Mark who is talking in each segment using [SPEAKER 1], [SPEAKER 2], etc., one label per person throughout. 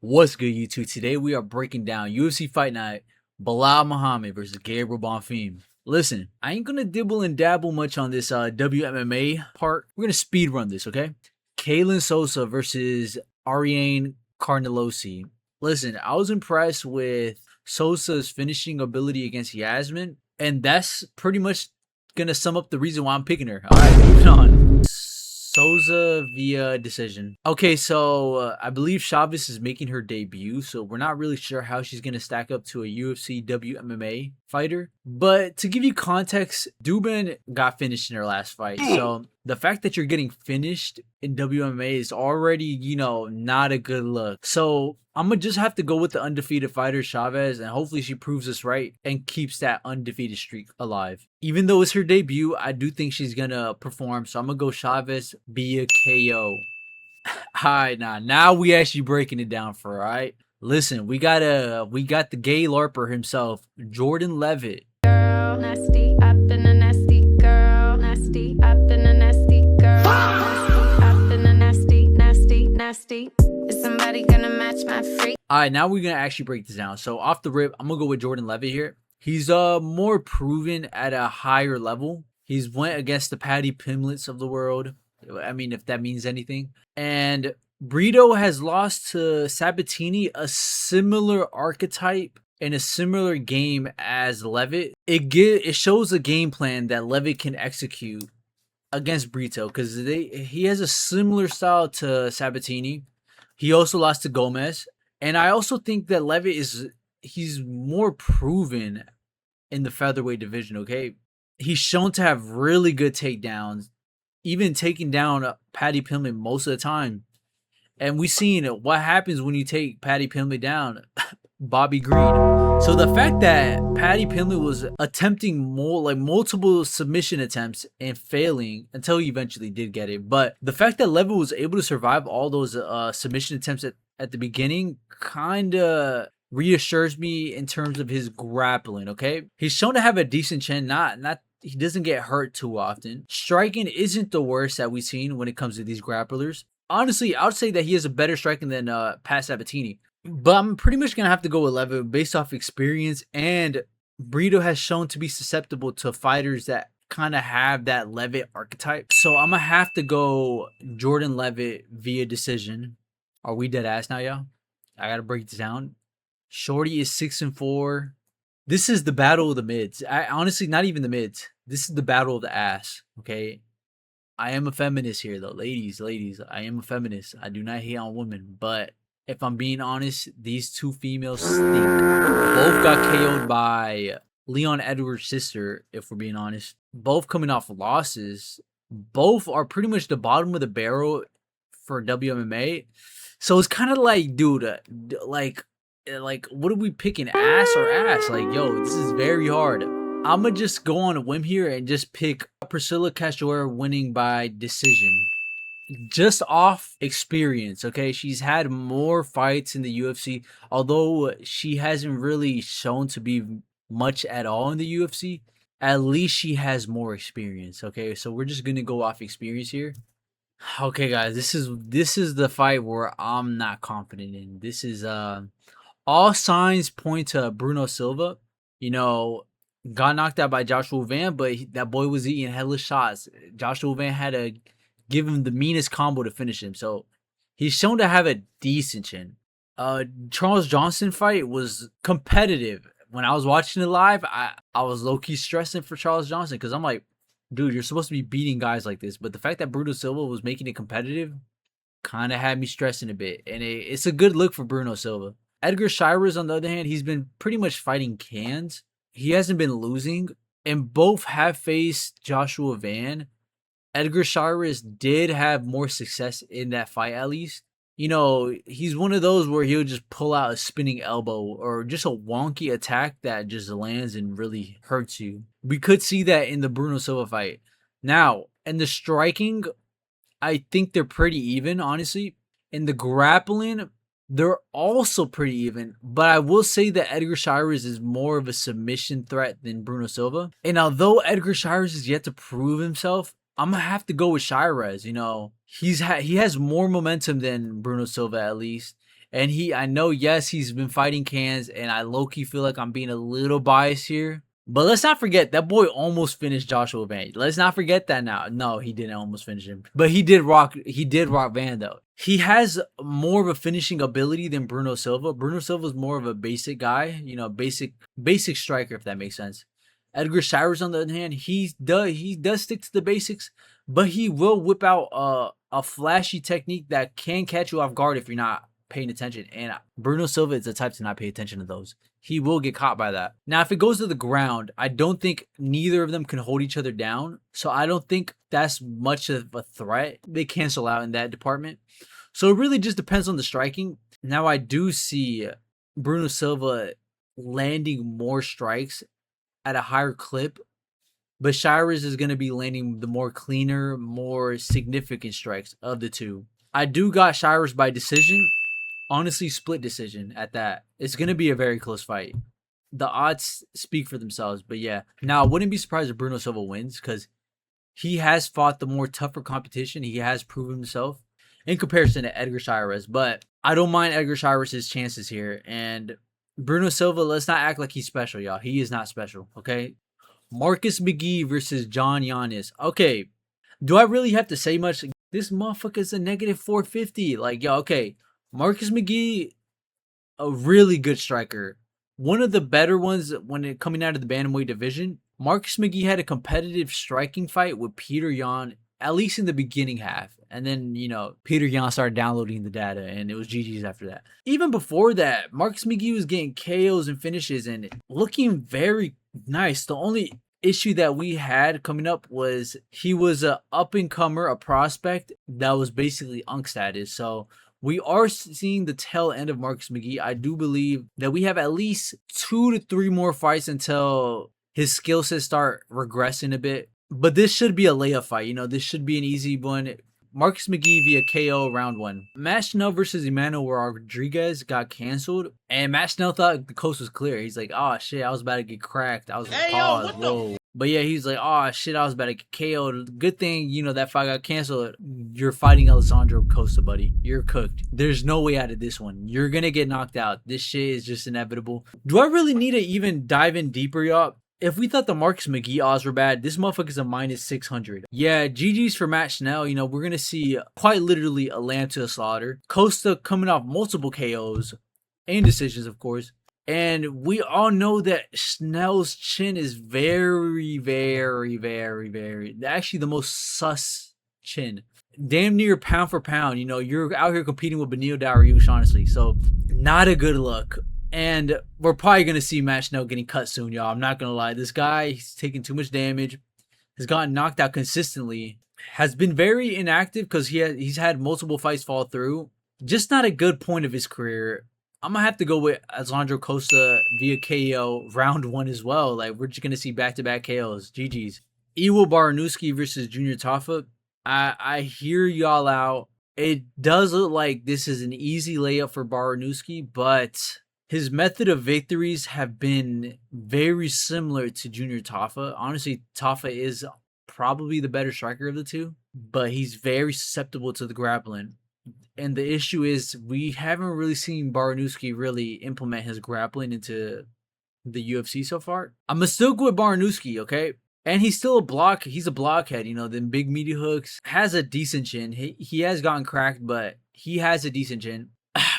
[SPEAKER 1] What's good, YouTube? Today we are breaking down UFC Fight Night, Belal Muhammad versus Gabriel Bonfim. Listen, I ain't gonna dibble and dabble much on this WMMA part. We're gonna speed run this, okay? Kaylin Sosa versus Ariane Carnelosi. Listen, I was impressed with Sosa's finishing ability against Yasmin, and that's pretty much gonna sum up the reason why I'm picking her. All right, moving on. Souza via decision. Okay, so I believe Chavez is making her debut, so we're not really sure how she's going to stack up to a UFC WMMA fighter. But to give you context, Dubin got finished in her last fight. So the fact that you're getting finished in WMMA is already, not a good look. So I'm going to just have to go with the undefeated fighter, Chavez, and hopefully she proves us right and keeps that undefeated streak alive. Even though it's her debut, I do think she's going to perform. So I'm going to go Chavez via KO. Alright, now we actually breaking it down for her, alright? Listen, we got the gay LARPer himself, Jordan Levitt.
[SPEAKER 2] Girl, nasty, I've been a nasty girl. Nasty, I've been a nasty girl. Nasty, I've been a nasty. Is somebody gonna match my freak?
[SPEAKER 1] Alright, now we're gonna actually break this down. So off the rip, I'm gonna go with Jordan Levitt here. He's more proven at a higher level. He's went against the Paddy Pimblets of the world. I mean, if that means anything. And Brito has lost to Sabatini, a similar archetype and a similar game as Levitt. It shows a game plan that Levitt can execute against Brito because he has a similar style to Sabatini. He also lost to Gomez, and I also think that Levitt he's more proven in the featherweight division. Okay, he's shown to have really good takedowns, even taking down Paddy Pimblett most of the time. And we've seen what happens when you take Paddy Pimblett down. Bobby Green. So the fact that Paddy Pimblett was attempting multiple submission attempts and failing until he eventually did get it, but the fact that Levitt was able to survive all those submission attempts at the beginning kind of reassures me in terms of his grappling. Okay, he's shown to have a decent chin. He doesn't get hurt too often. Striking isn't the worst that we've seen when it comes to these grapplers. Honestly, I would say that he has a better striking than Pat Sabatini. But I'm pretty much going to have to go with Levitt based off experience. And Brito has shown to be susceptible to fighters that kind of have that Levitt archetype. So I'm going to have to go Jordan Levitt via decision. Are we dead ass now, y'all? I got to break this down. Shorty is 6-4. This is the battle of the mids. Honestly, not even the mids. This is the battle of the ass, okay? I am a feminist here, though. Ladies, I am a feminist. I do not hate on women. But if I'm being honest, these two females stink. Both got KO'd by Leon Edwards' sister, if we're being honest. Both coming off losses. Both are pretty much the bottom of the barrel for WMMA. So it's kind of like, dude, like, what are we picking, ass or ass? Like, yo, this is very hard. I'm gonna just go on a whim here and just pick Priscilla Cachoeira winning by decision. Just off experience, okay? She's had more fights in the UFC, although she hasn't really shown to be much at all in the UFC. At least she has more experience, okay? So we're just gonna go off experience here. Okay, guys, this is the fight where I'm not confident in. This is all signs point to Bruno Silva. Got knocked out by Joshua Van, but that boy was eating headless shots. Joshua Van had to give him the meanest combo to finish him. So he's shown to have a decent chin. Charles Johnson fight was competitive. When I was watching it live, I was low-key stressing for Charles Johnson because I'm like, dude, you're supposed to be beating guys like this. But the fact that Bruno Silva was making it competitive kind of had me stressing a bit. And it's a good look for Bruno Silva. Edgar Shires, on the other hand, he's been pretty much fighting cans. He hasn't been losing, and both have faced Joshua Van. Edgar Shires did have more success in that fight, at least. He's one of those where he'll just pull out a spinning elbow or just a wonky attack that just lands and really hurts you. We could see that in the Bruno Silva fight. Now, in the striking, I think they're pretty even, honestly. In the grappling, they're also pretty even, but I will say that Edgar Shires is more of a submission threat than Bruno Silva. And although Edgar Shires is yet to prove himself, I'm gonna have to go with Shires. He has more momentum than Bruno Silva, at least, And I know, yes, he's been fighting cans, and I low-key feel like I'm being a little biased here. But let's not forget, that boy almost finished Joshua Van. Let's not forget that now. No, he didn't almost finish him. But he did rock Van, though. He has more of a finishing ability than Bruno Silva. Bruno Silva is more of a basic guy, basic striker, if that makes sense. Edgar Shirers, on the other hand, he does stick to the basics, but he will whip out a flashy technique that can catch you off guard if you're not paying attention. And Bruno Silva is the type to not pay attention to those. He will get caught by that. Now, if it goes to the ground, I don't think neither of them can hold each other down. So I don't think that's much of a threat. They cancel out in that department. So it really just depends on the striking. Now, I do see Bruno Silva landing more strikes at a higher clip, but Shirers is going to be landing the more cleaner, more significant strikes of the two. I do got Shirers by decision. Honestly, split decision at that. It's going to be a very close fight. The odds speak for themselves, but yeah. Now, I wouldn't be surprised if Bruno Silva wins because he has fought the more tougher competition. He has proven himself in comparison to Edgar Shirez, but I don't mind Edgar Shirez's chances here. And Bruno Silva, let's not act like he's special, y'all. He is not special, okay? Marcus McGee versus John Giannis. Okay, do I really have to say much? This motherfucker's a negative 450. Like, yo, okay. Marcus McGee, a really good striker. One of the better ones when it coming out of the bantamweight division. Marcus McGee had a competitive striking fight with Peter Yan, at least in the beginning half. And then, Peter Yan started downloading the data, and it was GG's after that. Even before that, Marcus McGee was getting KOs and finishes and looking very nice. The only issue that we had coming up was he was a up-and-comer, a prospect that was basically unk status. So we are seeing the tail end of Marcus McGee. I do believe that we have at least 2 to 3 more fights until his skill sets start regressing a bit. But this should be a layup fight. This should be an easy one. Marcus McGee via KO round 1. Matt Schnell versus Emmanuel Rodriguez got canceled. And Matt Schnell thought the coast was clear. He's like, oh shit, I was about to get cracked. I was like, pause, whoa. But yeah, he's like, oh shit, I was about to get KO'd. Good thing, that fight got canceled. You're fighting Alessandro Costa, buddy. You're cooked. There's no way out of this one. You're gonna get knocked out. This shit is just inevitable. Do I really need to even dive in deeper, y'all? If we thought the Marcus McGee odds were bad, this motherfucker's a minus 600. Yeah, GG's for Matt Schnell. We're going to see quite literally a lamb to the slaughter. Costa coming off multiple KOs and decisions, of course. And we all know that Schnell's chin is very, very, very, very, actually the most sus chin. Damn near pound for pound. You're out here competing with Benil Dariush, honestly. So, not a good look. And we're probably going to see Matt Schnell getting cut soon, y'all. I'm not going to lie. This guy, he's taking too much damage. Has gotten knocked out consistently. Has been very inactive because he's had multiple fights fall through. Just not a good point of his career. I'm going to have to go with Alessandro Costa via KO round 1 as well. Like, we're just going to see back-to-back KOs. GG's. Iwo Baranuski versus Junior Tafa. I hear y'all out. It does look like this is an easy layup for Baranuski, but his method of victories have been very similar to Junior Tafa. Honestly, Tafa is probably the better striker of the two, but he's very susceptible to the grappling. And the issue is we haven't really seen Baranuski really implement his grappling into the UFC so far. I'm going to still go with Baranuski, okay? And he's still he's a blockhead, them big meaty hooks. Has a decent chin. He has gotten cracked, but he has a decent chin.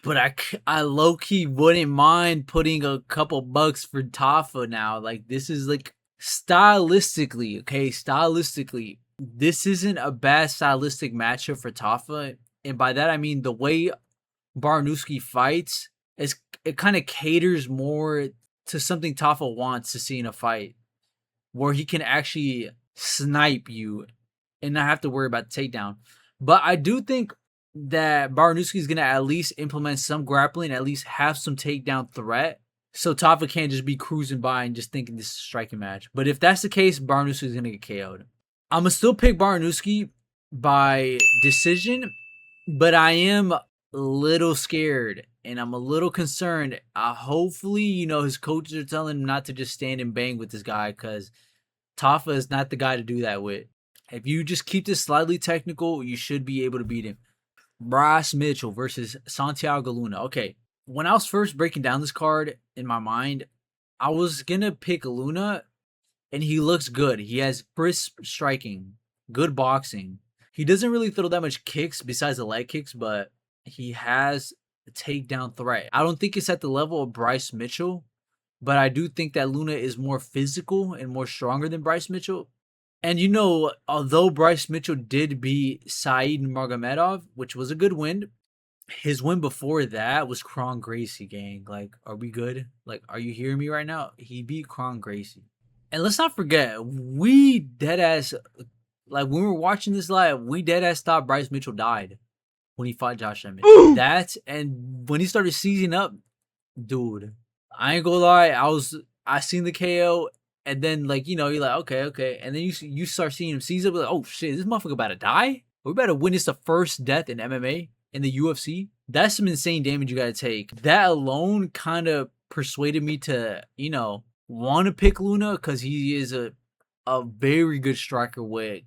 [SPEAKER 1] But I low-key wouldn't mind putting a couple bucks for Tafa now. Like, this is like stylistically, okay? Stylistically, this isn't a bad stylistic matchup for Tafa. And by that, I mean the way Baranuski fights, it kind of caters more to something Tafa wants to see in a fight, where he can actually snipe you and not have to worry about the takedown. But I do think that Baranuski is going to at least implement some grappling, at least have some takedown threat. So Tafa can't just be cruising by and just thinking this is a striking match. But if that's the case, Baranuski is going to get KO'd. I'm going to still pick Baranuski by decision, but I am a little scared and I'm a little concerned. Hopefully, his coaches are telling him not to just stand and bang with this guy because Tafa is not the guy to do that with. If you just keep this slightly technical, you should be able to beat him. Bryce Mitchell versus Santiago Luna. Okay, when I was first breaking down this card in my mind, I was gonna pick Luna, and he looks good. He has crisp striking, good boxing. He doesn't really throw that much kicks besides the leg kicks, but he has a takedown threat. I don't think it's at the level of Bryce Mitchell, but I do think that Luna is more physical and more stronger than Bryce Mitchell. And although Bryce Mitchell did beat Saeed Nurmagomedov, which was a good win, his win before that was Kron Gracie, gang. Like, are we good? Like, are you hearing me right now? He beat Kron Gracie. And let's not forget, we dead ass, like, when we were watching this live, we dead ass thought Bryce Mitchell died when he fought Josh Emmett. That, and when he started seizing up, dude, I ain't gonna lie, I seen the KO, and then, like, you're like, okay, and then you start seeing him seize up, like, oh shit, is this motherfucker about to die? We about to witness the first death in MMA in the UFC. That's some insane damage you gotta take. That alone kind of persuaded me to, want to pick Luna, because he is a very good striker with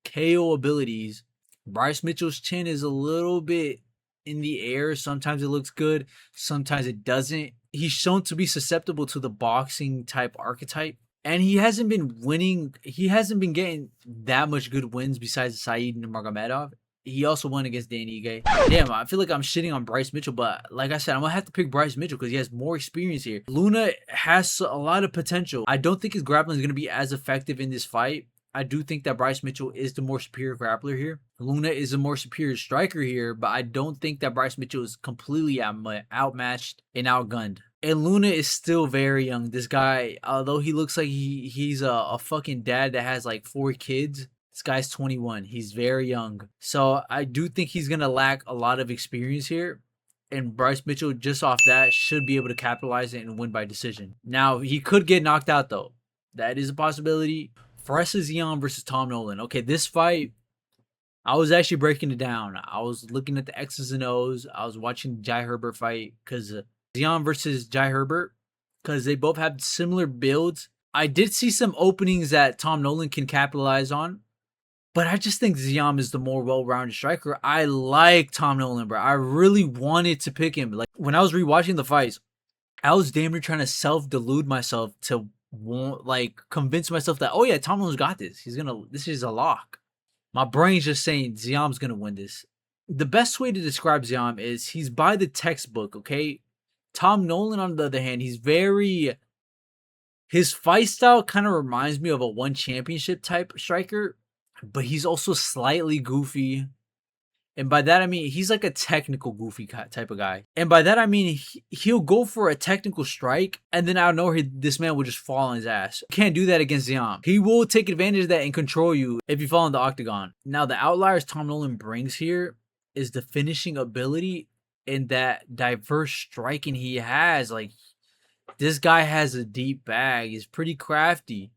[SPEAKER 1] KO abilities. Bryce Mitchell's chin is a little bit in the air. Sometimes it looks good, sometimes it doesn't. He's shown to be susceptible to the boxing type archetype, and he hasn't been winning. He hasn't been getting that much good wins besides Saeed Nurmagomedov. He also won against Dan Ige. Damn, I feel like I'm shitting on Bryce Mitchell, but like I said, I'm gonna have to pick Bryce Mitchell because he has more experience here. Luna has a lot of potential. I don't think his grappling is gonna be as effective in this fight. I do think that Bryce Mitchell is the more superior grappler here. Luna is a more superior striker here, but I don't think that Bryce Mitchell is completely outmatched and outgunned. And Luna is still very young. This guy, although he looks like he's a fucking dad that has like 4 kids, this guy's 21. He's very young. So I do think he's going to lack a lot of experience here. And Bryce Mitchell, just off that, should be able to capitalize it and win by decision. Now, he could get knocked out, though. That is a possibility. Fares Ziam versus Tom Nolan. Okay, this fight, I was actually breaking it down. I was looking at the X's and O's. I was watching Jai Herbert fight, because Ziam versus Jai Herbert, because they both have similar builds. I did see some openings that Tom Nolan can capitalize on, but I just think Ziam is the more well-rounded striker. I like Tom Nolan, bro. I really wanted to pick him. Like, when I was rewatching the fights, I was damn near trying to self-delude myself to convince myself that, oh yeah, Tom Nolan's got this. This is a lock. My brain's just saying Ziam's gonna win this. The best way to describe Ziam is he's by the textbook, okay? Tom Nolan, on the other hand, his fight style kind of reminds me of a one championship type striker, but he's also slightly goofy. And by that, I mean, he's like a technical goofy type of guy. And by that, I mean, he'll go for a technical strike, and then out of nowhere, this man will just fall on his ass. You can't do that against Ziam. He will take advantage of that and control you if you fall in the octagon. Now, the outliers Tom Nolan brings here is the finishing ability and that diverse striking he has. Like, this guy has a deep bag. He's pretty crafty.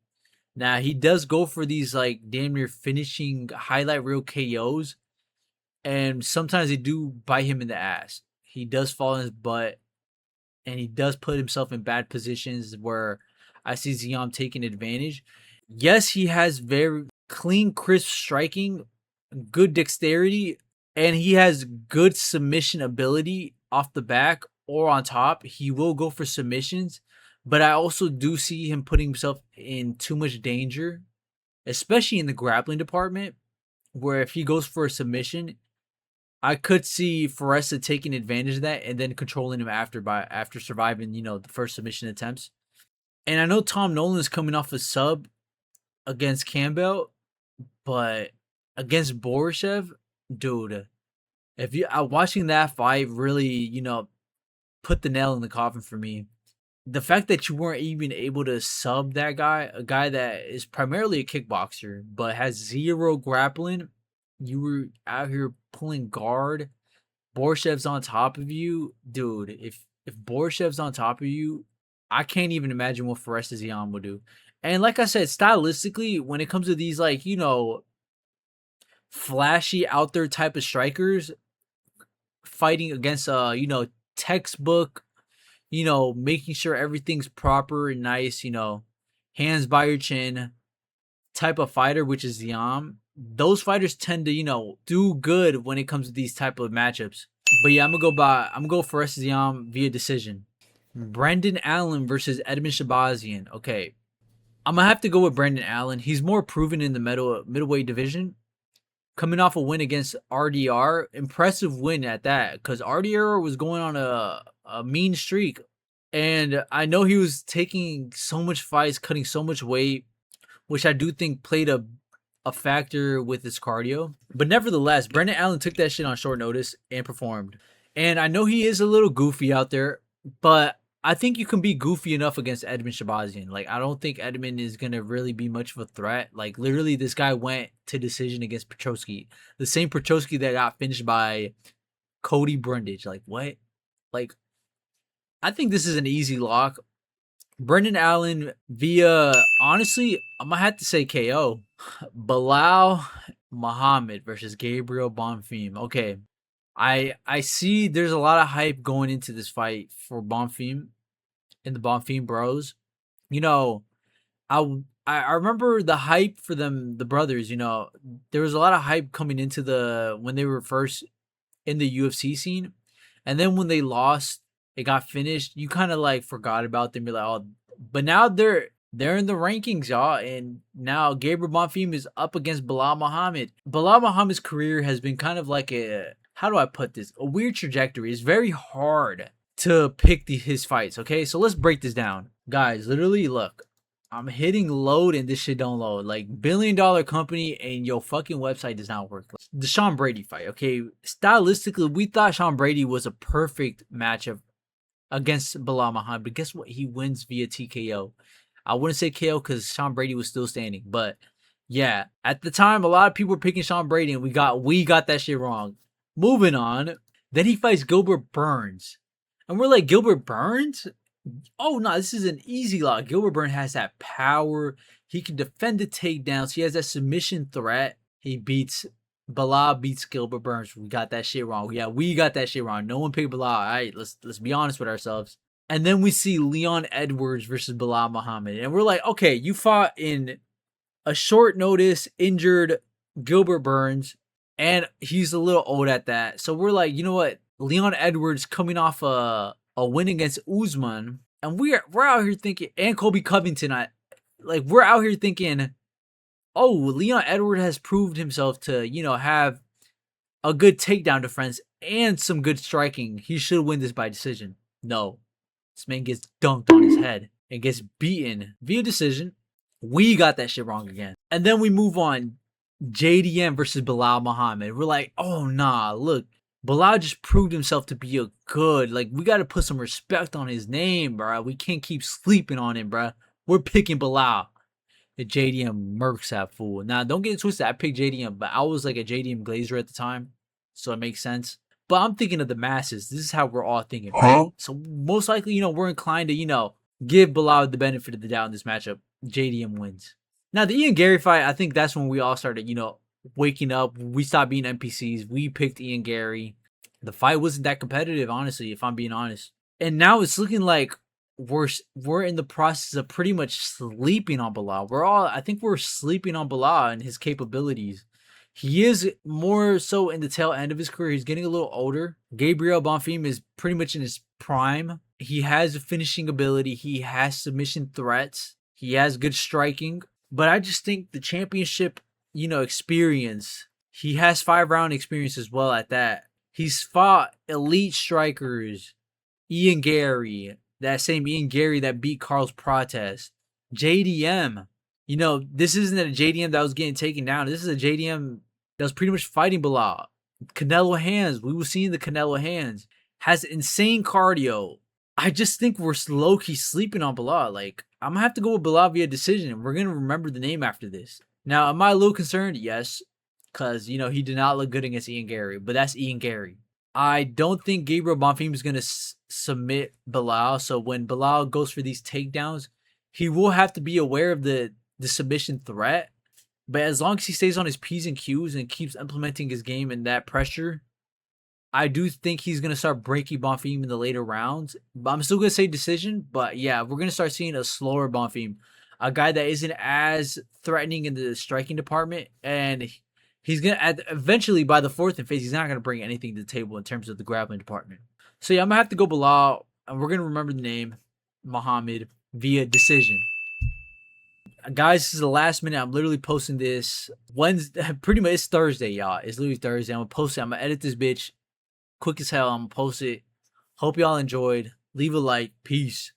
[SPEAKER 1] Now, he does go for these, like, damn near finishing highlight reel KOs. And sometimes they do bite him in the ass. He does fall on his butt, and he does put himself in bad positions where I see Ziam taking advantage. Yes, he has very clean, crisp striking, good dexterity, and he has good submission ability off the back or on top. He will go for submissions, but I also do see him putting himself in too much danger, especially in the grappling department, where if he goes for a submission, I could see Fares taking advantage of that and then controlling him after surviving, the first submission attempts. And I know Tom Nolan's coming off a sub against Campbell, but against Borishev, dude, if you watching that fight really, put the nail in the coffin for me. The fact that you weren't even able to sub that guy, a guy that is primarily a kickboxer but has zero grappling, you were out here pulling guard. Borshev's on top of you, dude. If Borshev's on top of you, I can't even imagine what Fares Ziam would do. And like I said, stylistically, when it comes to these flashy out there type of strikers fighting against textbook, making sure everything's proper and nice, hands by your chin type of fighter, which is Ziam. those fighters tend to, do good when it comes to these type of matchups. But yeah, I'm gonna go for Estiam via decision. Brendan Allen versus Edmund Shabazian. Okay. I'm gonna have to go with Brendan Allen. He's more proven in the middleweight division. Coming off a win against RDR, impressive win at that, because RDR was going on a mean streak, and I know he was taking so much fights, cutting so much weight, which I do think played a factor with his cardio. But nevertheless, Brendan Allen took that shit on short notice and performed. And I know he is a little goofy out there, but I think you can be goofy enough against Edmund Shabazian. Like, I don't think Edmund is going to really be much of a threat. Like, literally, this guy went to decision against Petroski. The same Petroski that got finished by Cody Brundage. Like, what? Like, I think this is an easy lock. Brendan Allen via, honestly, I'm going to have to say KO. Belal Muhammad versus Gabriel Bonfim. Okay. I see there's a lot of hype going into this fight for Bonfim and the Bonfim bros. You know, I remember the hype for them, the brothers, there was a lot of hype coming into when they were first in the UFC scene. And then when they lost, it got finished, you kind of like forgot about them. You're like, oh, but now they're in the rankings, y'all. And now Gabriel Bonfim is up against Belal Muhammad. Belal Muhammad's career has been kind of like how do I put this? A weird trajectory. It's very hard to pick his fights, okay? So let's break this down. Guys, literally, look. I'm hitting load and this shit don't load. Like, $1 billion company and your fucking website does not work. The Sean Brady fight, okay? Stylistically, we thought Sean Brady was a perfect matchup against Belal Muhammad. But guess what? He wins via TKO. I wouldn't say KO because Sean Brady was still standing. But, yeah, at the time, a lot of people were picking Sean Brady and we got that shit wrong. Moving on, then he fights Gilbert Burns. And we're like, Gilbert Burns? Oh, no, this is an easy lock. Gilbert Burns has that power. He can defend the takedowns. He has that submission threat. Belal beats Gilbert Burns. We got that shit wrong. Yeah, we got that shit wrong. No one picked Belal. All right, let's be honest with ourselves. And then we see Leon Edwards versus Belal Muhammad. And we're like, okay, you fought in a short notice, injured Gilbert Burns. And he's a little old at that. So we're like, you know what? Leon Edwards coming off a win against Usman. And we're out here thinking, and Colby Covington, we're out here thinking, oh, Leon Edwards has proved himself to, have a good takedown defense and some good striking. He should win this by decision. No. This man gets dunked on his head and gets beaten via decision. We got that shit wrong again. And then we move on. JDM versus Belal Muhammad. We're like, oh nah, look, Belal just proved himself to be we got to put some respect on his name, bro. We can't keep sleeping on him, bro. We're picking Belal. The JDM murks that fool. Now, don't get it twisted. I picked JDM, but I was like a JDM glazer at the time, so it makes sense. But I'm thinking of the masses. This is how we're all thinking, right? So most likely, we're inclined to, give Belal the benefit of the doubt in this matchup. JDM wins. Now, the Ian Gary fight, I think that's when we all started, waking up. We stopped being NPCs. We picked Ian Gary. The fight wasn't that competitive, honestly, if I'm being honest. And now it's looking like we're in the process of pretty much sleeping on Belal. I think we're sleeping on Belal and his capabilities. He is more so in the tail end of his career. He's getting a little older. Gabriel Bonfim is pretty much in his prime. He has a finishing ability. He has submission threats. He has good striking. But I just think the championship, experience, he has 5-round experience as well at that. He's fought elite strikers, Ian Gary, that same Ian Gary that beat Carlos Prates, JDM. This isn't a JDM that was getting taken down. This is a JDM that was pretty much fighting Belal. Canelo hands. We were seeing the Canelo hands. Has insane cardio. I just think we're low-key sleeping on Belal. Like, I'm going to have to go with Belal via decision. We're going to remember the name after this. Now, am I a little concerned? Yes. Because, he did not look good against Ian Gary. But that's Ian Gary. I don't think Gabriel Bonfim is going to submit Belal. So when Belal goes for these takedowns, he will have to be aware of the submission threat. But as long as he stays on his P's and Q's and keeps implementing his game and that pressure, I do think he's going to start breaking Bonfim in the later rounds. But I'm still going to say decision. But yeah, we're going to start seeing a slower Bonfim. A guy that isn't as threatening in the striking department. And he's gonna eventually by the fourth and phase, he's not gonna bring anything to the table in terms of the grappling department. So yeah, I'm gonna have to go Belal, and we're gonna remember the name Muhammad via decision. Guys, this is the last minute. I'm literally posting this Wednesday. Pretty much it's Thursday, y'all. It's literally Thursday. I'm gonna post it. I'm gonna edit this bitch quick as hell. I'm gonna post it. Hope y'all enjoyed. Leave a like. Peace.